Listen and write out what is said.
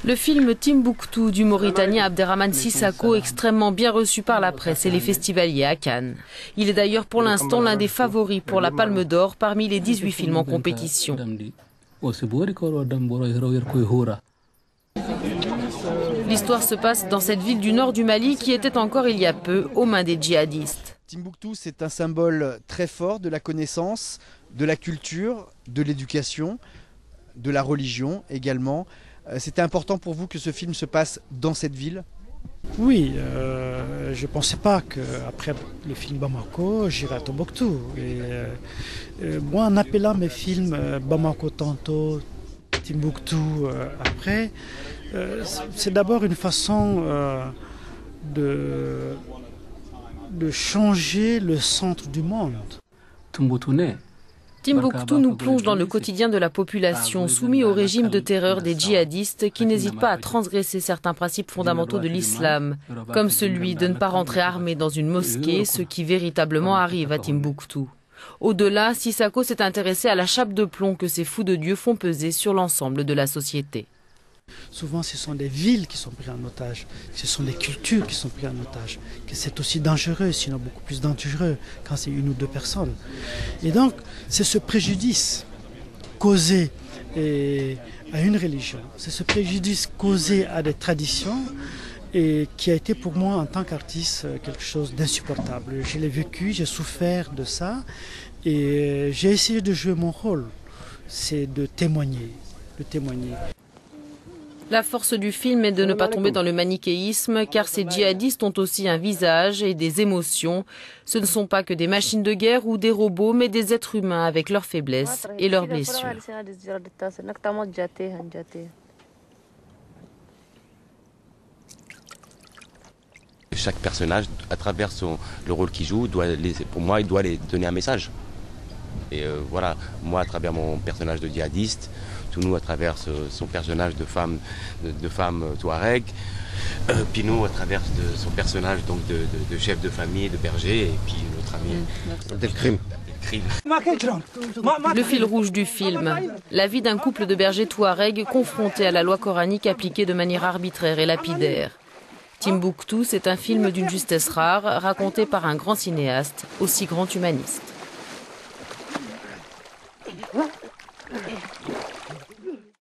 Le film Timbuktu du Mauritanien Abderrahmane Sissako, extrêmement bien reçu par la presse et les festivaliers à Cannes. Il est d'ailleurs pour l'instant l'un des favoris pour la Palme d'Or parmi les 18 films en compétition. L'histoire se passe dans cette ville du nord du Mali qui était encore il y a peu aux mains des djihadistes. Timbuktu, c'est un symbole très fort de la connaissance, de la culture, de l'éducation, de la religion également. C'était important pour vous que ce film se passe dans cette ville ? Oui, je ne pensais pas qu'après le film Bamako, j'irais à Tombouctou. Moi, en appelant mes films Bamako tantôt, Timbuktu après, c'est d'abord une façon de changer le centre du monde. Timbuktu nous plonge dans le quotidien de la population soumise au régime de terreur des djihadistes qui n'hésitent pas à transgresser certains principes fondamentaux de l'islam, comme celui de ne pas rentrer armé dans une mosquée, ce qui véritablement arrive à Timbuktu. Au-delà, Sissako s'est intéressé à la chape de plomb que ces fous de Dieu font peser sur l'ensemble de la société. Souvent, ce sont des villes qui sont prises en otage, ce sont des cultures qui sont prises en otage, que c'est aussi dangereux, sinon beaucoup plus dangereux quand c'est une ou deux personnes. Et donc, c'est ce préjudice causé à une religion, c'est ce préjudice causé à des traditions et qui a été pour moi en tant qu'artiste quelque chose d'insupportable. Je l'ai vécu, j'ai souffert de ça et j'ai essayé de jouer mon rôle, c'est de témoigner. La force du film est de ne pas tomber dans le manichéisme, car ces djihadistes ont aussi un visage et des émotions. Ce ne sont pas que des machines de guerre ou des robots, mais des êtres humains avec leurs faiblesses et leurs blessures. Chaque personnage, à travers le rôle qu'il joue, pour moi, il doit les donner un message. Et voilà, moi, à travers mon personnage de djihadiste, nous à travers son personnage de femme touareg, puis nous à travers son personnage donc de chef de famille, de berger, et puis notre ami Abdelkrim. Le fil rouge du film, la vie d'un couple de bergers touareg confronté à la loi coranique appliquée de manière arbitraire et lapidaire. Timbuktu, c'est un film d'une justesse rare, raconté par un grand cinéaste, aussi grand humaniste.